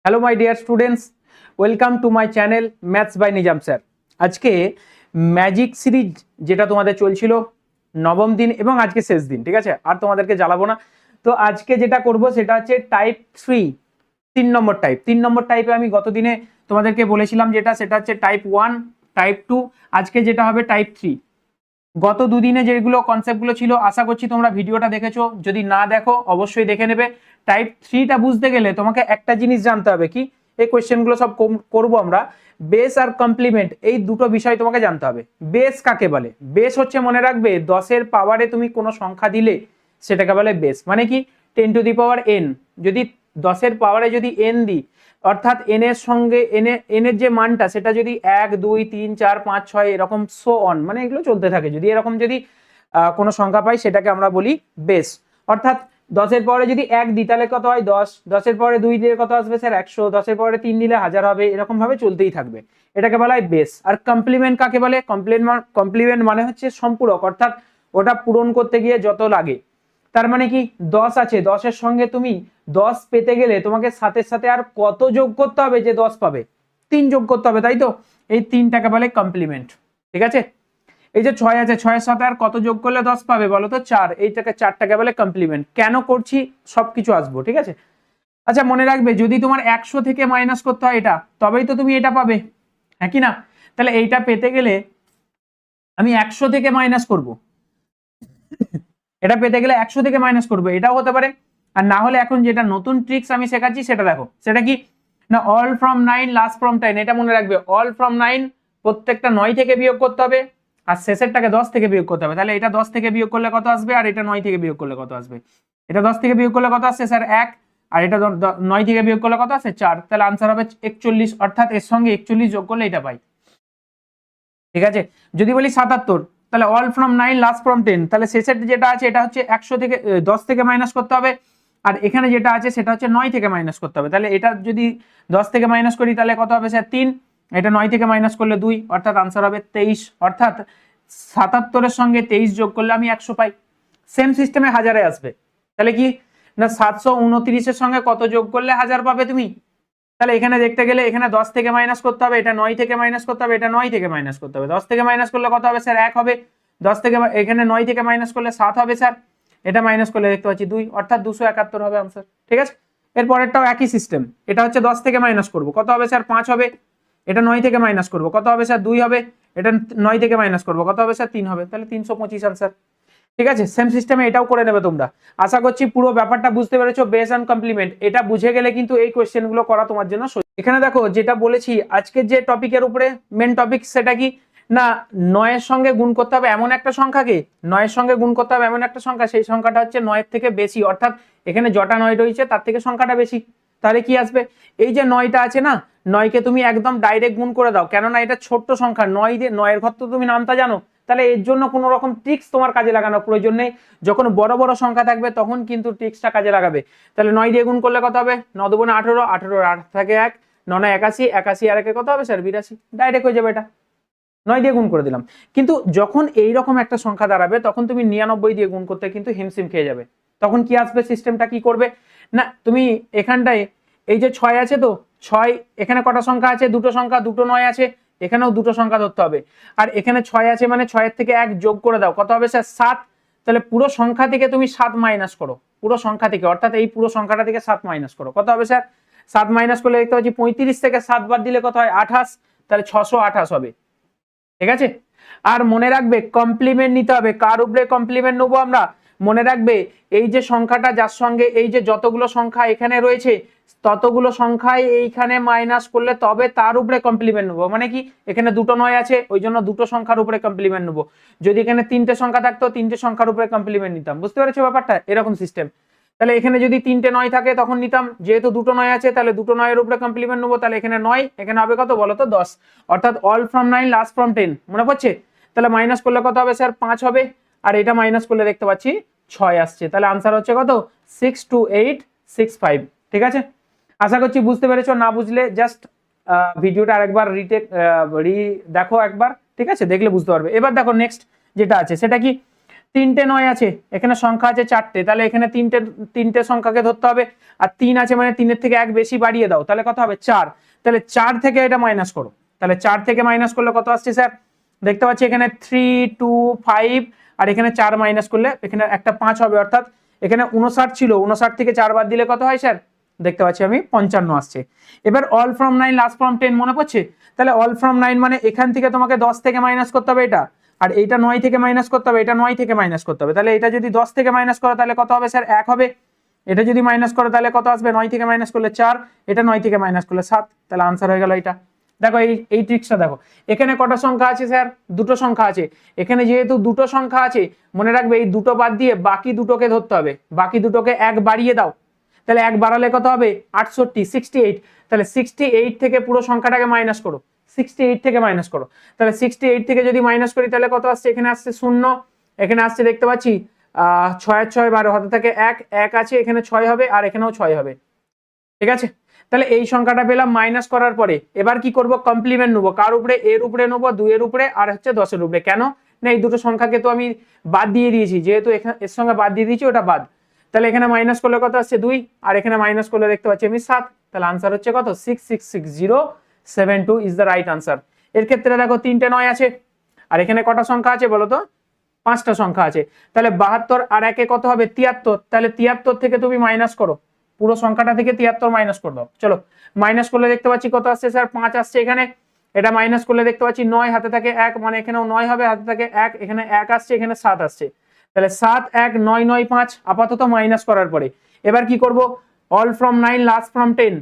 Hello my dear students, welcome to my channel maths by Nizam sir. আজকে magic series যেটা তোমাদের চলছিল নবম দিন এবং আজকে শেষ দিন, ঠিক আছে, আর তোমাদেরকে জ্বালাবো না। তো আজকে যেটা করব সেটা হচ্ছে টাইপ 3, 3 নম্বর টাইপ। 3 নম্বর টাইপে আমি গত দিনে তোমাদেরকে বলেছিলাম সেটা হচ্ছে টাইপ 1, টাইপ 2, আজকে যেটা হবে টাইপ 3। গত দুদিনে যেগুলো কনসেপ্টগুলো ছিল আশা করছি তোমরা ভিডিওটা দেখেছো, যদি না দেখো অবশ্যই দেখে নেবে। টাইপ 3টা বুঝতে গেলে তোমাকে একটা জিনিস জানতে হবে, কি এই কোয়েশ্চেনগুলো সব করবো আমরা, বেস আর কমপ্লিমেন্ট, এই দুটো বিষয় তোমাকে জানতে হবে। বেস কাকে বলে? বেস হচ্ছে, মনে রাখবে, 10-এর পাওয়ারে তুমি কোনো সংখ্যা দিলে সেটাকে বলে বেস। মানে কি 10 টু দি পাওয়ার n, যদি 10-এর পাওয়ারে যদি n দিই, অর্থাৎ n এর সঙ্গে n এর যে মানটা সেটা যদি 1 2 3 4 5 6 এরকম সো অন, মানে এগুলো চলতে থাকে, যদি এরকম যদি কোনো সংখ্যা পাই সেটাকে আমরা বলি বেস। অর্থাৎ 10-এর পাওয়ারে যদি 1 দিই তাহলে কত হয় 10, 10-এর পাওয়ারে 2 দিলে কত আসবে স্যার 100, 10-এর পাওয়ারে 3 দিলে 1000 হবে, এরকম ভাবে চলতেই থাকবে, এটাকে বলা হয় বেস। আর কমপ্লিমেন্ট কাকে বলে? কমপ্লিমেন্ট মানে হচ্ছে সম্পূরক, অর্থাৎ ওটা পূরণ করতে গিয়ে যত লাগে। তার মানে কি 10 আছে, 10-এর সঙ্গে তুমি 10 পেতে গেলে তোমাকে সাথে সাথে আর কত যোগ করতে হবে যে 10 পাবে? 3 যোগ করতে হবে, তাই তো? এই 3টাকে বলে কমপ্লিমেন্ট, ঠিক আছে। এই যে 6 আছে, 6-এর সাথে আর কত যোগ করলে 10 পাবে বলো তো? 4, এইটাকে 4টাকে বলে কমপ্লিমেন্ট। কেন করছি সবকিছু আসবো, ঠিক আছে। আচ্ছা মনে রাখবে, যদি তোমার 100 থেকে মাইনাস করতে হয় এটা, তবেই তো তুমি এটা পাবে, হ্যাঁ কি না? তাহলে এইটা পেতে গেলে আমি 100 থেকে মাইনাস করব, এটা পেতে গেলে 100 থেকে মাইনাস করবো, এটাও হতে পারে। আর না হলে এখন যেটা নতুন ট্রিক্স আমি শেখাচ্ছি সেটা দেখো, সেটা কি না, অল ফ্রম 9 লাস্ট ফ্রম 10। এটা মনে রাখবে, অল ফ্রম 9 প্রত্যেকটা 9 থেকে বিয়োগ করতে হবে, আর শেষেরটাকে 10 থেকে বিয়োগ করতে হবে। তাহলে এটা 10 থেকে বিয়োগ করলে কত আসবে, আর এটা 9 থেকে বিয়োগ করলে কত আসবে? এটা 10 থেকে বিয়োগ করলে কত আসছে স্যার 1, আর এটা 9 থেকে বিয়োগ করলে কত আসছে 4, তাহলে আনসার হবে 41। অর্থাৎ এর সঙ্গে 41 যোগ করলে এটা পাই, ঠিক আছে। যদি বলি 77, তাহলে অল ফ্রম 9 লাস্ট ফ্রম 10, তাহলে শেষের যেটা আছে এটা হচ্ছে 100 থেকে 10 থেকে মাইনাস করতে হবে, আর এখানে যেটা আছে সেটা হচ্ছে 9 থেকে মাইনাস করতে হবে। তাহলে এটা যদি 10 থেকে মাইনাস করি তাহলে কত হবে স্যার 3, এটা 9 থেকে মাইনাস করলে 2, অর্থাৎ আনসার হবে 23। অর্থাৎ 77-এর সঙ্গে 23 যোগ করলে আমি 100 পাই। সেম সিস্টেমে হাজারে আসবে, তাহলে কি না 729-এর সঙ্গে কত যোগ করলে 1000 পাবে তুমি? তাহলে এখানে দেখতে গেলে এখানে 10 থেকে মাইনাস করতে হবে, এটা 9 থেকে মাইনাস করতে হবে, এটা 9 থেকে মাইনাস করতে হবে। 10 থেকে মাইনাস করলে কত হবে স্যার 1 হবে, 10 থেকে এখানে 9 থেকে মাইনাস করলে 7 হবে স্যার, এটা মাইনাস করলে দেখতে পাচ্ছি 2, অর্থাৎ 271 হবে आंसर, ঠিক আছে। এর পরেরটাও একই সিস্টেম, এটা হচ্ছে 10 থেকে মাইনাস করব, কত হবে স্যার 5 হবে, এটা 9 থেকে মাইনাস করব, কত হবে স্যার 2 হবে, এটা 9 থেকে মাইনাস করব, কত হবে স্যার 3 হবে, তাহলে 325 आंसर, ঠিক আছে। সেম সিস্টেমে এটাও করে নেবে তোমরা। আশা করছি পুরো ব্যাপারটা বুঝতে পেরেছো, বেস এন্ড কমপ্লিমেন্ট। এটা বুঝে গেলে কিন্তু এই কোশ্চেনগুলো করা তোমার জন্য সহজ। এখানে দেখো যেটা বলেছি আজকের যে টপিকের উপরে মেন টপিক, সেটা কি না 9-এর সঙ্গে গুণ করতে হবে এমন একটা সংখ্যাকে, 9-এর সঙ্গে গুণ করতে হবে এমন একটা সংখ্যা, সেই সংখ্যাটা হচ্ছে 9-এর থেকে বেশি, অর্থাৎ এখানে যটা 9 রয়েছে তার থেকে সংখ্যাটা বেশি। তাহলে কি আসবে, এই যে 9টা আছে না, 9কে তুমি একদম ডাইরেক্ট গুণ করে দাও, কেননা এটা ছোট্ট সংখ্যা, 9 দিয়ে 9-এর ঘর তো তুমি নামটা জানো, তাহলে এর জন্য কোনো রকম ট্রিক্স তোমার কাজে লাগানোর প্রয়োজন নেই। যখন বড় বড় সংখ্যা থাকবে তখন কিন্তু ট্রিক্সটা কাজে লাগাবে। তাহলে 9 দিয়ে গুণ করলে কত হবে, 9 2 18, 18 8 থাকে 1, 9 81, 81 আর 1 কত হবে স্যার 82, ডাইরেক্ট হয়ে যাবে এটা, 9 দিয়ে গুণ করে দিলাম। কিন্তু যখন এই রকম একটা সংখ্যা দাঁড়াবে তখন তুমি 99 দিয়ে গুণ করতে কিন্তু হিমশিম খেয়ে যাবে। তখন কি আসবে, সিস্টেমটা কি করবে না, তুমি এখানটায় এই যে 6 আছে, তো 6 এখানে কটা সংখ্যা আছে, দুটো সংখ্যা, দুটো 9 আছে, এখানেও দুটো সংখ্যা ধরতে হবে, আর এখানে 6 আছে মানে 6-এর থেকে 1 যোগ করে দাও, কত হবে স্যার 7। তাহলে পুরো সংখ্যা থেকে তুমি 7 মাইনাস করো, পুরো সংখ্যা থেকে, অর্থাৎ এই পুরো সংখ্যাটা থেকে 7 মাইনাস করো, কত হবে স্যার 7 মাইনাস করলে দেখতে পাচ্ছি 35 থেকে 7 বাদ দিলে কত হয় 28, তাহলে 628 হবে, ঠিক আছে। আর মনে রাখবে কমপ্লিমেন্ট নিতে হবে। কার উপরে কমপ্লিমেন্ট নেবো আমরা? মনে রাখবে এই যে সংখ্যাটা যার সঙ্গে এই যে যতগুলো সংখ্যা এখানে রয়েছে ততগুলো সংখ্যায় এইখানে মাইনাস করলে তবে তার উপরে কমপ্লিমেন্ট নেবো। মানে কি এখানে দুটো 9 আছে, ওই জন্য দুটো সংখ্যার উপরে কমপ্লিমেন্ট নেবো। যদি এখানে 3টে সংখ্যা থাকতো 3টে সংখ্যার উপরে কমপ্লিমেন্ট নিতাম, বুঝতে পেরেছো ব্যাপারটা? এরকম সিস্টেম। তাহলে এখানে যদি 3টে 9 থাকে তখন নিতাম, যেহেতু দুটো 9 আছে তাহলে দুটো 9-এর উপরে কমপ্লিমেন্ট নেবো, তাহলে এখানে 9, এখানে হবে কত বলো তো 10, অর্থাৎ অল ফ্রম 9 লাস্ট ফ্রম 10, মনে পড়ছে? তাহলে মাইনাস করলে কত হবে স্যার 5 হবে, আর এটা মাইনাস করলে দেখতে পাচ্ছি 6 আসছে, তাহলে আনসার হচ্ছে কত 62865, ঠিক আছে। আশা করছি বুঝতে পেরেছো, না বুঝলে জাস্ট ভিডিওটা আরেকবার দেখো একবার, ঠিক আছে, দেখলে বুঝতে পারবে। এবার দেখো নেক্সট যেটা আছে সেটা কি তিনটে 9 আছে, এখানে সংখ্যা আছে 4টে, তাহলে এখানে তিনটে সংখ্যাকে ধরতে হবে। আর 3 আছে মানে 3-এর থেকে 1 বেশি বাড়িয়ে দাও, তাহলে কত হবে 4। তাহলে 4 থেকে এটা মাইনাস করো, তাহলে 4 থেকে মাইনাস করলে কত আসছে স্যার? দেখতে পাচ্ছি এখানে 3 2 5, আর এখানে 4 মাইনাস করলে এখানে একটা 5 হবে, অর্থাৎ এখানে 59 ছিল, 59 থেকে 4 বাদ দিলে কত হয় স্যার? দেখতে পাচ্ছি আমি 55 আসছে। এবার অল ফ্রম 9 লাস্ট ফ্রম 10 মনে পড়ছে? তাহলে অল ফ্রম 9 মানে এখান থেকে তোমাকে 10 থেকে মাইনাস করতে হবে এটা, আর এইটা 9 থেকে মাইনাস করতে হবে, এটা 9 থেকে মাইনাস করতে হবে। তাহলে এটা যদি 10 থেকে মাইনাস করো তাহলে কত হবে স্যার? 1 হবে। এটা যদি মাইনাস করো তাহলে কত আসবে? 9 থেকে মাইনাস করলে 4, এটা 9 থেকে মাইনাস করলে 7, তাহলে আনসার হয়ে গেল এটা। দেখো এই ট্রিক্সটা দেখো, এখানে কটা সংখ্যা আছে স্যার? দুটো সংখ্যা আছে। এখানে যেহেতু দুটো সংখ্যা আছে, মনে রাখবে এই দুটো বাদ দিয়ে বাকি দুটোকে ধরতে হবে, বাকি দুটোকে 1 বাড়িয়ে দাও, তাহলে 1 বাড়ালে কত হবে? 68, 68। তাহলে 68 থেকে পুরো সংখ্যাটাকে মাইনাস করো, 68 থেকে মাইনাস করো। তাহলে 68 থেকে যদি মাইনাস করি তাহলে কত আসছে? এখানে আসছে 0, এখানে আসছে দেখতে পাচ্ছি 6 আর 6 12, হাতে থাকে 1 আছে, এখানে 6 হবে, আর এখানেও 6 হবে। ঠিক আছে, তাহলে এই সংখ্যাটা পেলাম মাইনাস করার পরে। এবার কি করব? কমপ্লিমেন্ট নেবো, কার উপরে? এর উপরে নেবো, 2 এর উপরে আর হচ্ছে 10 এর উপরে। কেন না? এই দুটো সংখ্যাকে তো আমি বাদ দিয়ে দিয়েছি, যেহেতু এখানে এর সঙ্গে বাদ দিয়ে দিয়েছি, ওটা বাদ। তাহলে এখানে মাইনাস করলে কত আসছে? 2, আর এখানে মাইনাস করলে দেখতে পাচ্ছি আমি 7। তাহলে আনসার হচ্ছে কত? 666072 ইজ দ্য রাইট আনসার। এর ক্ষেত্রে দেখো 3টে 9 আছে, আর এখানে কটা সংখ্যা আছে বলো তো? 5টা সংখ্যা আছে। তাহলে 72 আর 1-এ কত হবে? 73। তাহলে 73 থেকে তুমি মাইনাস করো, পুরো সংখ্যাটা থেকে 73 মাইনাস করে দাও। চলো মাইনাস করলে দেখতে পাচ্ছি কত আসছে স্যার? 5 আসছে এখানে। এটা মাইনাস করলে দেখতে পাচ্ছি 9, হাতে থাকে 1, মানে এখানেও 9 হবে, হাতে থাকে 1, এখানে 1 আসছে, এখানে 7 আসছে। তাহলে 7 1 9 9 5 আপাতত মাইনাস করার পরে। এবার কি করব? All from 9 last from 10।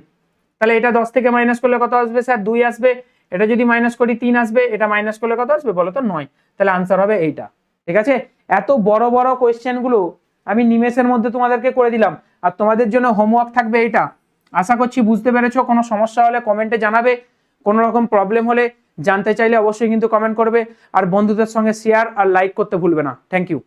তাহলে এটা 10 থেকে মাইনাস করলে কত আসবে স্যার? 2 আসবে। এটা যদি মাইনাস করি 3 আসবে। এটা মাইনাস করলে কত আসবে বলো তো? 9। তাহলে আনসার হবে এইটা। ঠিক আছে, এত বড় বড় কোয়েশ্চেন গুলো আমি নিমেষের মধ্যে তোমাদেরকে করে দিলাম, আর তোমাদের জন্য হোমওয়ার্ক থাকবে এটা। আশা করছি বুঝতে পেরেছো। কোনো সমস্যা হলে কমেন্টে জানাবে, কোনো রকম প্রবলেম হলে জানতে চাইলে অবশ্যই কিন্তু কমেন্ট করবে, আর বন্ধুদের সঙ্গে শেয়ার আর লাইক করতে ভুলবে না। Thank you.